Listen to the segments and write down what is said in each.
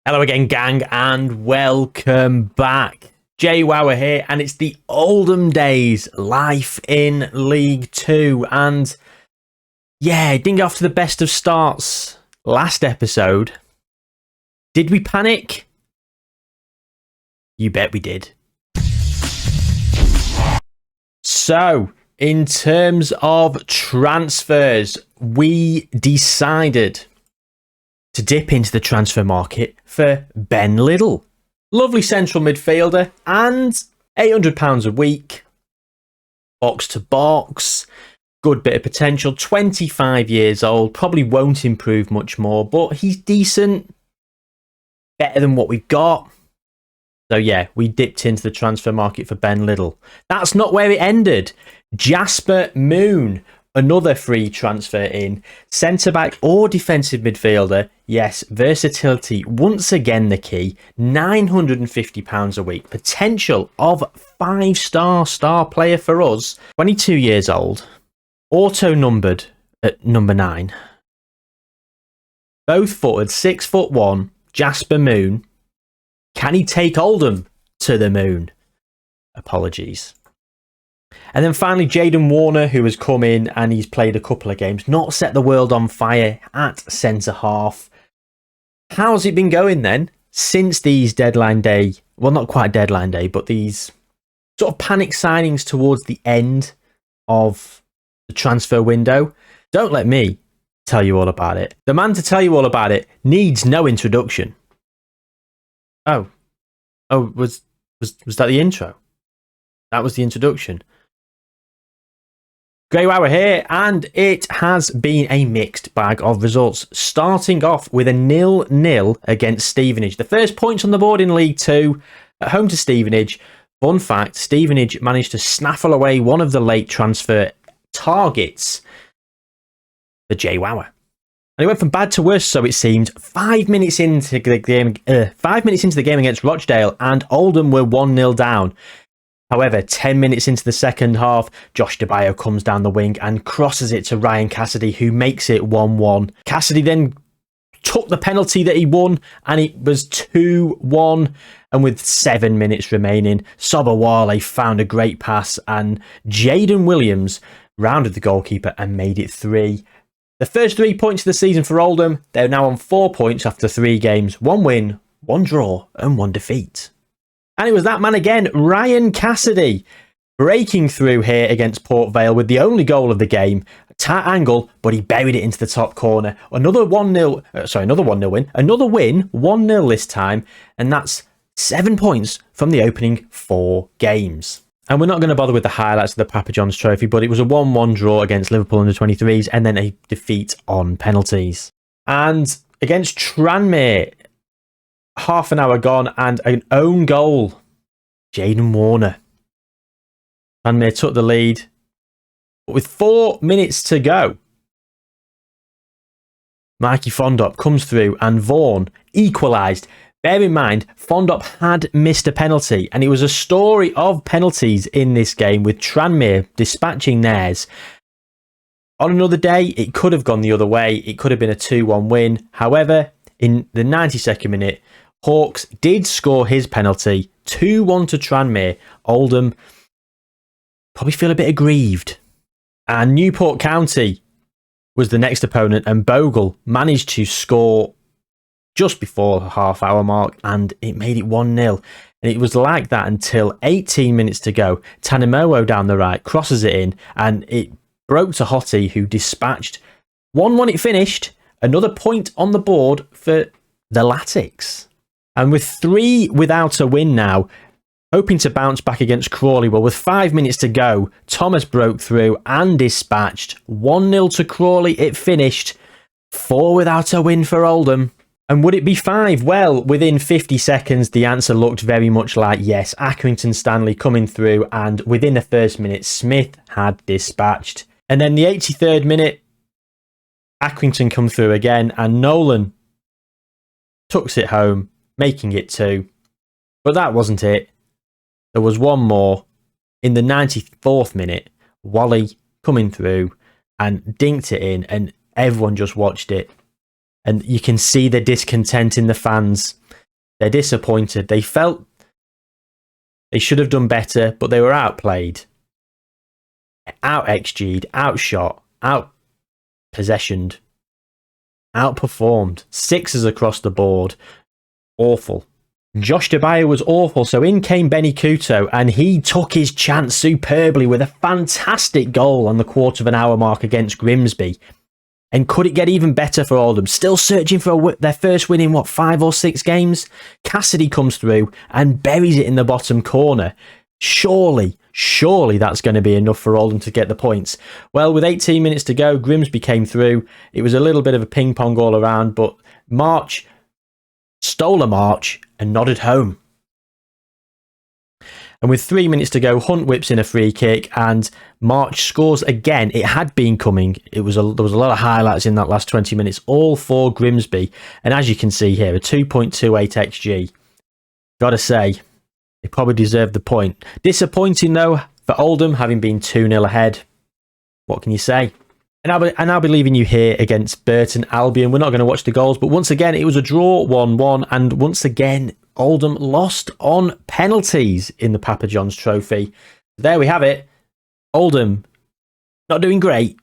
Hello again, gang, and welcome back. Jayhuahua here, and it's the Oldham days, life in League 2. And yeah, it didn't get off to the best of starts last episode. Did we panic? You bet we did. So, in terms of transfers, we decided to dip into the transfer market for Ben Liddell. Lovely central midfielder and £800 a week. Box to box. Good bit of potential. 25 years old. Probably won't improve much more, but he's decent. Better than what we've got. So yeah, we dipped into the transfer market for Ben Liddell. That's not where it ended. Jasper Moon. Another free transfer in. Centre-back or defensive midfielder. Yes, versatility. Once again the key. £950 a week. Potential of 5-star player for us. 22 years old. Auto-numbered at number 9. Both footed. 6'1". Jasper Moon. Can he take Oldham to the moon? Apologies. And then finally, Jaden Warner, who has come in and he's played a couple of games. Not set the world on fire at centre-half. How's it been going then since these deadline day? Well, not quite deadline day, but these sort of panic signings towards the end of the transfer window. Don't let me tell you all about it. The man to tell you all about it needs no introduction. Oh, was that the intro? That was the introduction. Jayhuahua here, and it has been a mixed bag of results. Starting off with a 0-0 against Stevenage. The first points on the board in League 2 at home to Stevenage. Fun fact, Stevenage managed to snaffle away one of the late transfer targets for Jayhuahua. And it went from bad to worse, so it seemed. 5 minutes into the game, 5 minutes into the game against Rochdale, and Oldham were 1-0 down. However, 10 minutes into the second half, Josh DeBayo comes down the wing and crosses it to Ryan Cassidy, who makes it 1-1. Cassidy then took the penalty that he won, and it was 2-1. And with 7 minutes remaining, Sobowale found a great pass, and Jaden Williams rounded the goalkeeper and made it 3. The first 3 points of the season for Oldham, they're now on 4 points after 3 games. 1 win, 1 draw, and 1 defeat. And it was that man again, Ryan Cassidy, breaking through here against Port Vale with the only goal of the game. A tight angle, but he buried it into the top corner. Another 1-0 win. Another win, 1-0 this time. And that's 7 points from the opening 4 games. And we're not going to bother with the highlights of the Papa John's Trophy, but it was a 1-1 draw against Liverpool under-23s and then a defeat on penalties. And against Tranmere, half an hour gone and an own goal. Jaden Warner. Tranmere took the lead. But with 4 minutes to go, Mikey Fondop comes through and Vaughan equalised. Bear in mind, Fondop had missed a penalty, and it was a story of penalties in this game with Tranmere dispatching theirs. On another day, it could have gone the other way. It could have been a 2-1 win. However, in the 92nd minute, Hawks did score his penalty. 2-1 to Tranmere. Oldham probably feel a bit aggrieved. And Newport County was the next opponent, and Bogle managed to score just before the half-hour mark, and it made it 1-0. And it was like that until 18 minutes to go. Tanimowo down the right crosses it in, and it broke to Hottie, who dispatched. 1-1 it finished. Another point on the board for the Latics. And with 3 without a win now, hoping to bounce back against Crawley. Well, with 5 minutes to go, Thomas broke through and dispatched. 1-0 to Crawley it finished. 4 without a win for Oldham. And would it be 5? Well, within 50 seconds, the answer looked very much like yes. Accrington Stanley coming through, and within the first minute, Smith had dispatched. And then the 83rd minute, Accrington come through again, and Nolan tucks it home, making it 2. But that wasn't it. There was one more. In the 94th minute, Wally coming through and dinked it in, and everyone just watched it. And you can see the discontent in the fans. They're disappointed. They felt they should have done better, but they were outplayed, out-XG'd, outshot, out-possessioned, outperformed. Sixes across the board. Awful. Josh Debaya was awful, so in came Benny Couto, and he took his chance superbly with a fantastic goal on the quarter of an hour mark against Grimsby. And could it get even better for Oldham? Still searching for their first win in, 5 or 6 games? Cassidy comes through and buries it in the bottom corner. Surely that's going to be enough for Oldham to get the points. Well, with 18 minutes to go, Grimsby came through. It was a little bit of a ping-pong all around, but March stole a march and nodded home. And with 3 minutes to go, Hunt whips in a free kick and March scores again. It had been coming. There was a lot of highlights in that last 20 minutes, all for Grimsby. And as you can see here, a 2.28 XG. Gotta say, they probably deserved the point. Disappointing though for Oldham, having been 2-0 ahead. What can you say? And I'll be leaving you here against Burton Albion. We're not going to watch the goals, but once again, it was a draw 1-1. And once again, Oldham lost on penalties in the Papa John's Trophy. There we have it. Oldham not doing great.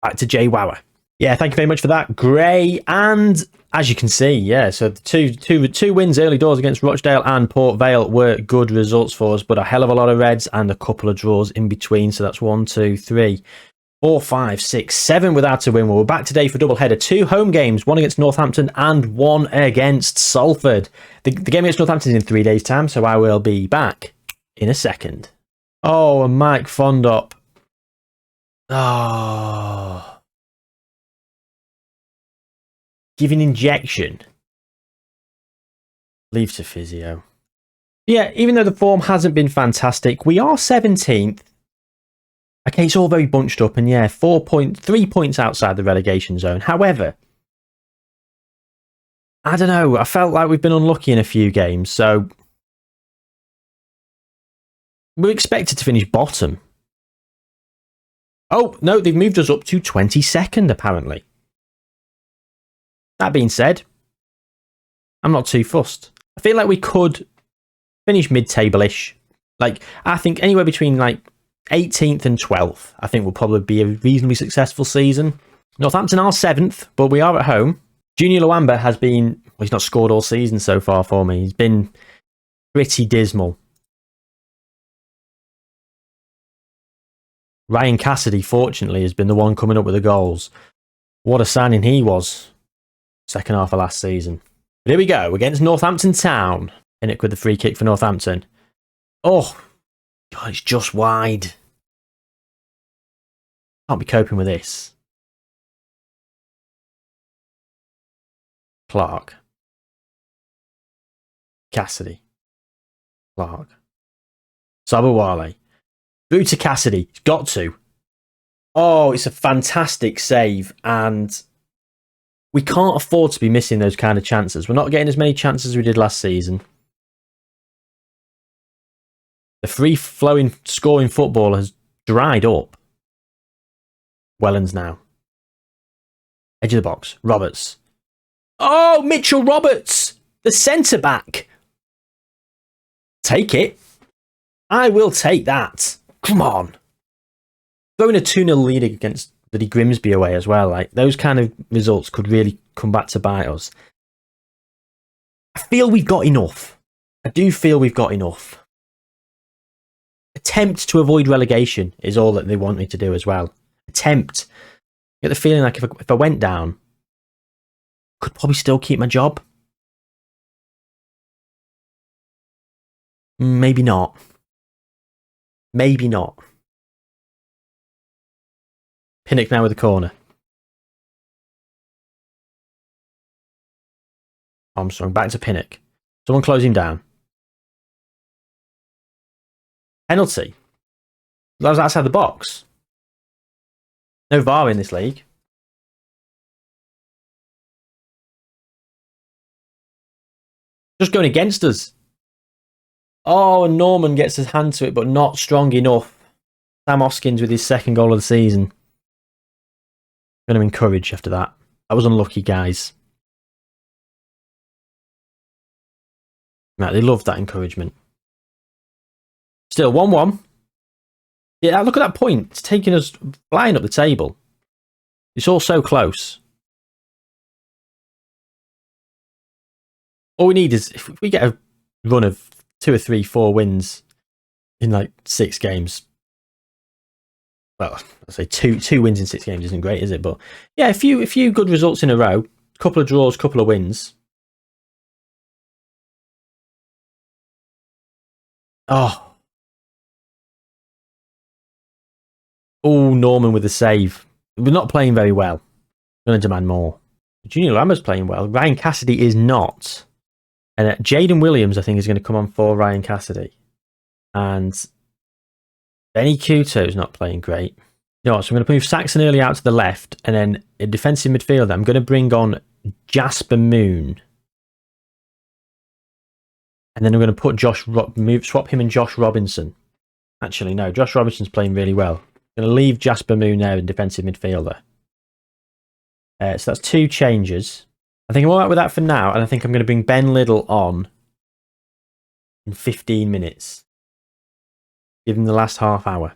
Back to Jayhuahua. Yeah, thank you very much for that, Gray. And as you can see, yeah, so the two wins early doors against Rochdale and Port Vale were good results for us, but a hell of a lot of reds and a couple of draws in between. So that's 1, 2, 3. 4, 5, 6, 7 without a win. Well, we're back today for double header. 2 home games, 1 against Northampton and 1 against Salford. The game against Northampton is in 3 days' time, so I will be back in a second. Oh, and Mike Fondop. Oh. Giving injection. Leave to physio. Yeah, even though the form hasn't been fantastic, we are 17th. Okay, it's all very bunched up, and yeah, 3 points outside the relegation zone. However, I don't know, I felt like we've been unlucky in a few games, so we're expected to finish bottom. Oh, no, they've moved us up to 22nd, apparently. That being said, I'm not too fussed. I feel like we could finish mid-table-ish. Like, I think anywhere between, 18th and 12th, I think will probably be a reasonably successful season. Northampton are 7th, but we are at home. Junior Luamba has been, well, he's not scored all season so far for me. He's been pretty dismal. Ryan Cassidy, fortunately, has been the one coming up with the goals. What a signing he was. Second half of last season. But here we go, against Northampton Town. Pinnock with the free kick for Northampton. Oh, God, it's just wide. Can't be coping with this. Clark. Cassidy. Clark. Sabawale. Through to Cassidy. He's got to. Oh, it's a fantastic save, and we can't afford to be missing those kind of chances. We're not getting as many chances as we did last season. The free-flowing scoring football has dried up. Wellens now. Edge of the box. Roberts. Oh, Mitchell Roberts! The centre-back! Take it. I will take that. Come on. Throwing a 2-0 lead against bloody Grimsby away as well. Those kind of results could really come back to bite us. I feel we've got enough. I do feel we've got enough. Attempt to avoid relegation is all that they want me to do as well. Attempt. I get the feeling like if I went down, I could probably still keep my job. Maybe not. Maybe not. Pinnock now with the corner. Armstrong back to Pinnock. Someone close him down. Penalty. That was outside the box. No VAR in this league. Just going against us. Oh, and Norman gets his hand to it, but not strong enough. Sam Hoskins with his second goal of the season. Going to encourage after that. That was unlucky, guys. Right, they love that encouragement. Still 1-1. Yeah, look at that point. It's taking us flying up the table. It's all so close. All we need is if we get a run of 2 or 3, 4 wins in like 6 games. Well, I say two wins in 6 games isn't great, is it? But yeah, a few good results in a row. Couple of draws, couple of wins. Oh, Norman with the save. We're not playing very well. Going to demand more. Junior Lammer's playing well. Ryan Cassidy is not. And Jaden Williams, I think, is going to come on for Ryan Cassidy. And Benny Kuto's not playing great. You know what, so I'm going to move Saxon Early out to the left. And then a defensive midfielder, I'm going to bring on Jasper Moon. And then I'm going to put swap him and Josh Robinson. Actually, no, Josh Robinson's playing really well. I'm going to leave Jasper Moon there in defensive midfielder. So that's 2 changes. I think I'm all right with that for now, and I think I'm going to bring Ben Liddell on in 15 minutes. Give him the last half hour.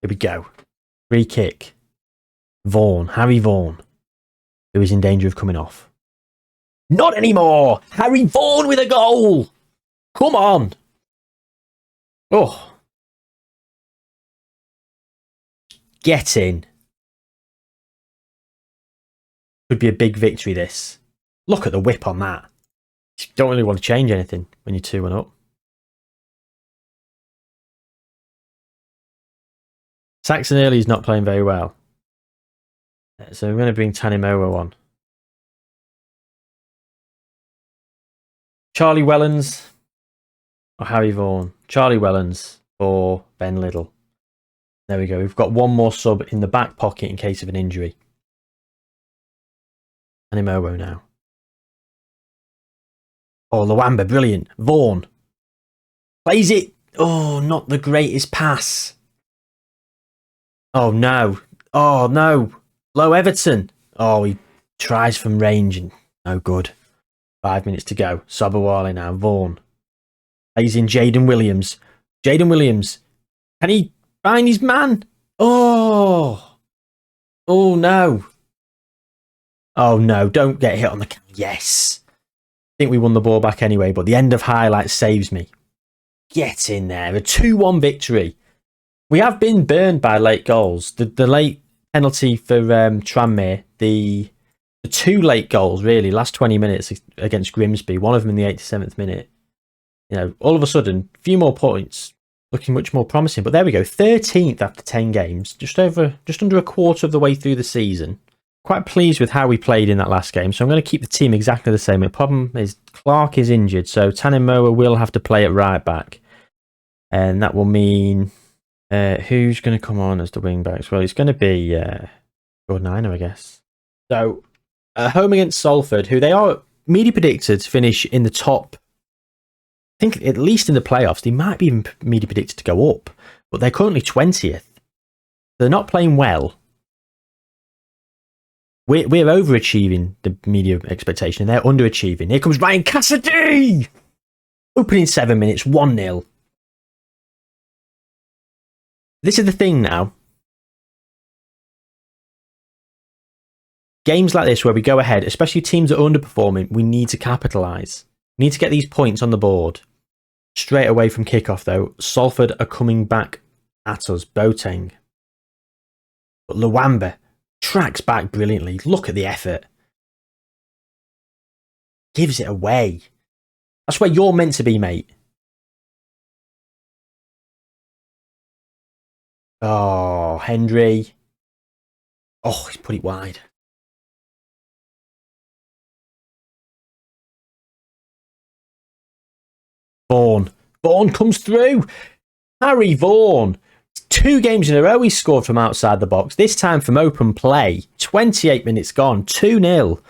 Here we go. Free kick. Harry Vaughan, who is in danger of coming off. Not anymore! Harry Vaughan with a goal! Come on! Oh. Get in. Could be a big victory, this. Look at the whip on that. You don't really want to change anything when you're 2-1 up. Saxon Early is not playing very well. So we're going to bring Tanimowo on. Charlie Wellens or Harry Vaughan. Charlie Wellens or Ben Liddell. There we go. We've got one more sub in the back pocket in case of an injury. Tanimowo now. Oh, Luamba, brilliant. Vaughan. Plays it. Oh, not the greatest pass. Oh, no. Oh, no. Low Everton. Oh, he tries from range and no good. 5 minutes to go. Sobowale now. Vaughan. Plays in Jaden Williams. Jaden Williams. Can he find his man? Oh. Oh, no. Oh, no. Don't get hit on the... Yes. I think we won the ball back anyway, but the end of highlights saves me. Get in there. A 2-1 victory. We have been burned by late goals. The late penalty for Tranmere, the 2 late goals, really, last 20 minutes against Grimsby, one of them in the 87th minute. You know, all of a sudden, a few more points, looking much more promising. But there we go, 13th after 10 games, just under a quarter of the way through the season. Quite pleased with how we played in that last game, so I'm going to keep the team exactly the same. The problem is Clark is injured, so Tanimowo will have to play at right back. And that will mean... who's going to come on as the wing backs? Well, it's going to be Gordon Iner, I guess. So, home against Salford, who they are media predicted to finish in the top, I think at least in the playoffs. They might be even media predicted to go up, but they're currently 20th. They're not playing well. We're overachieving the media expectation, and they're underachieving. Here comes Ryan Cassidy! Opening 7 minutes, 1-0. This is the thing now. Games like this where we go ahead, especially teams that are underperforming, we need to capitalise. We need to get these points on the board. Straight away from kickoff though, Salford are coming back at us, Boateng. But Luamba tracks back brilliantly. Look at the effort. Gives it away. That's where you're meant to be, mate. Oh, Hendry. Oh, he's put it wide. Vaughan. Vaughan comes through. Harry Vaughan. 2 games in a row he scored from outside the box. This time from open play. 28 minutes gone. 2-0.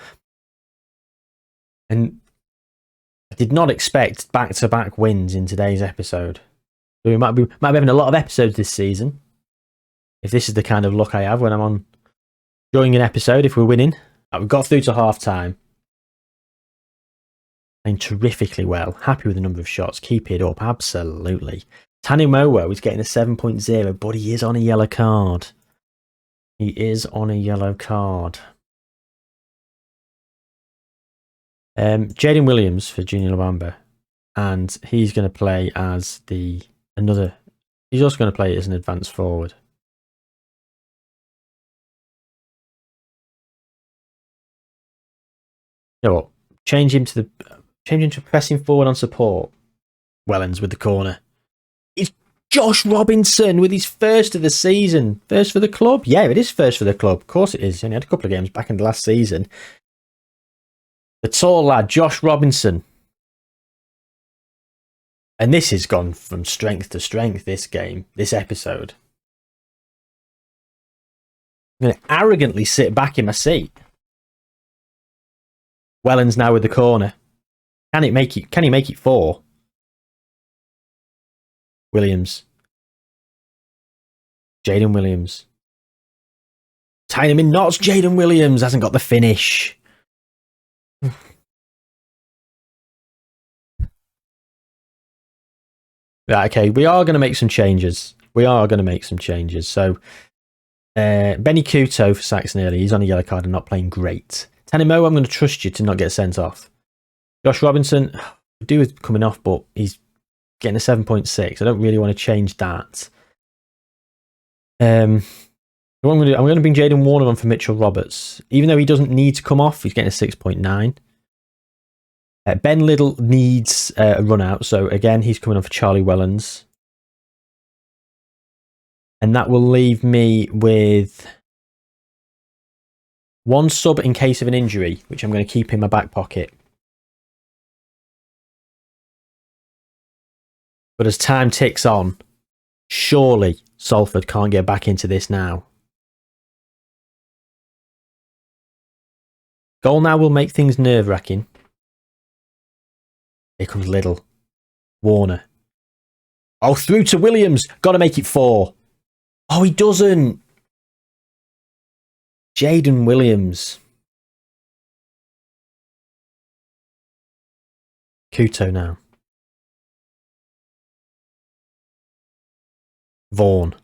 And I did not expect back-to-back wins in today's episode. So we might be having a lot of episodes this season. If this is the kind of luck I have when I'm on during an episode, if we're winning. We've got through to half time. Playing terrifically well. Happy with the number of shots. Keep it up. Absolutely. Tanimowo is getting a 7.0, but he is on a yellow card. He is on a yellow card. Jaden Williams for Junior Lobamba. And he's going to play as he's also going to play as an advanced forward. You know what? Change him to pressing forward on support. Wellens with the corner. It's Josh Robinson with his first of the season. First for the club? Yeah, it is first for the club. Of course it is. He only had a couple of games back in the last season. The tall lad, Josh Robinson. And this has gone from strength to strength, this game, this episode. I'm going to arrogantly sit back in my seat. Wellens now with the corner. Can he make it 4? Williams. Jaden Williams. Tying him in knots. Jaden Williams hasn't got the finish. Right, okay, we are going to make some changes. So, Benny Kuto for Saxon early. He's on a yellow card and not playing great. Tanimo, I'm going to trust you to not get sent off. Josh Robinson, I do with coming off, but he's getting a 7.6. I don't really want to change that. What I'm going to bring Jaden Warner on for Mitchell Roberts. Even though he doesn't need to come off, he's getting a 6.9. Ben Liddle needs a run out, so again, he's coming on for Charlie Wellens. And that will leave me with one sub in case of an injury, which I'm going to keep in my back pocket. But as time ticks on, surely Salford can't get back into this now. Goal now will make things nerve-wracking. Here comes Liddle. Warner. Oh, through to Williams. Got to make it 4. Oh, he doesn't. Jaden Williams. Kuto now. Vaughan.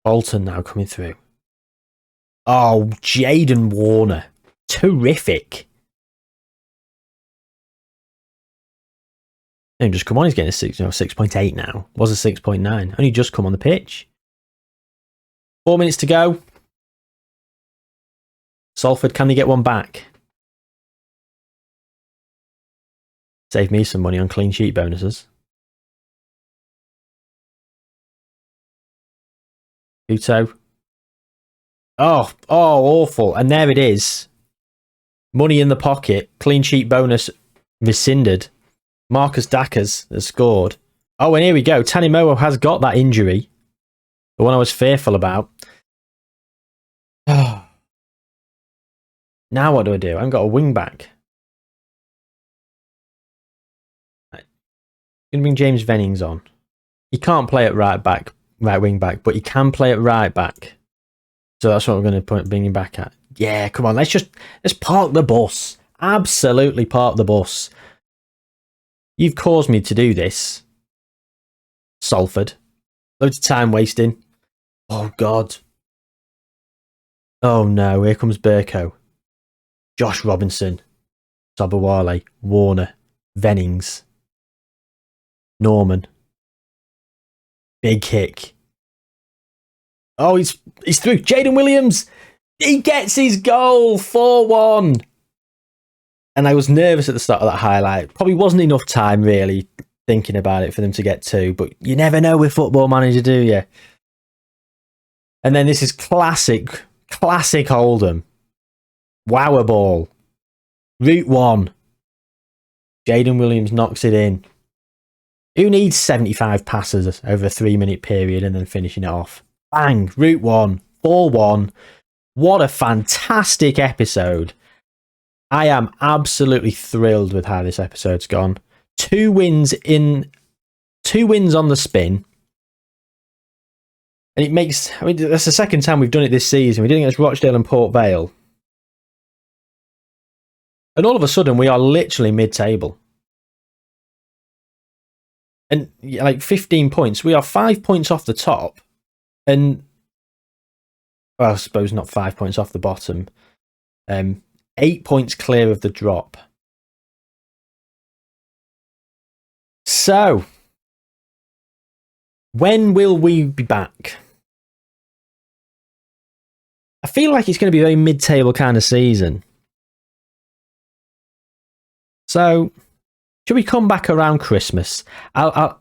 Bolton now coming through. Oh, Jaden Warner. Terrific. And just come on, he's getting a 6.8 now. Was a 6.9. Only just come on the pitch. 4 minutes to go. Salford, can they get one back? Save me some money on clean sheet bonuses. Kuto. Oh, awful. And there it is. Money in the pocket. Clean sheet bonus rescinded. Marcus Dackers has scored. Oh, and here we go. Tanimowo has got that injury. The one I was fearful about. Now what do? I haven't got a wing back. I'm going to bring James Vennings on. He can't play at right wing back, but he can play at right back. So that's what we're going to bring him back at. Yeah, come on. Let's park the bus. Absolutely park the bus. You've caused me to do this. Salford. Loads of time wasting. Oh, God. Oh, no. Here comes Burko. Josh Robinson. Sobowale. Warner. Vennings. Norman. Big kick. Oh, he's through. Jaden Williams. He gets his goal. 4-1. And I was nervous at the start of that highlight. Probably wasn't enough time, really, thinking about it for them to get 2. But you never know with Football Manager, do you? And then this is classic Oldham. Wower ball. Route 1. Jaden Williams knocks it in. Who needs 75 passes over a 3-minute period and then finishing it off? Bang. Route 1. 4-1. What a fantastic episode. I am absolutely thrilled with how this episode's gone. 2 wins on the spin. And it makes, I mean, that's the second time we've done it this season. We did it against Rochdale and Port Vale. And all of a sudden, we are literally mid-table. And like 15 points. We are 5 points off the top. And, well, I suppose not 5 points off the bottom. 8 points clear of the drop. So, when will we be back? I feel like it's going to be a very mid-table kind of season. So, should we come back around Christmas? Fun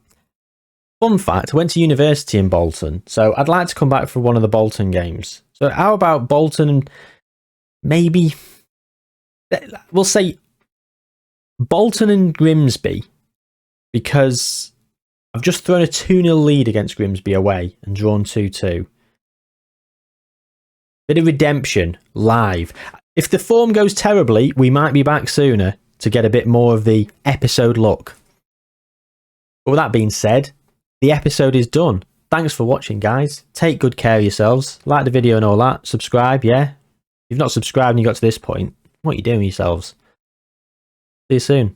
fact, I went to university in Bolton, so I'd like to come back for one of the Bolton games. So how about Bolton and maybe, we'll say Bolton and Grimsby, because I've just thrown a 2-0 lead against Grimsby away and drawn 2-2. Bit of redemption, live. If the form goes terribly, we might be back sooner to get a bit more of the episode look. But with that being said, the episode is done. Thanks for watching, guys. Take good care of yourselves. Like the video and all that. Subscribe, yeah? If you've not subscribed and you got to this point, what are you doing with yourselves? See you soon.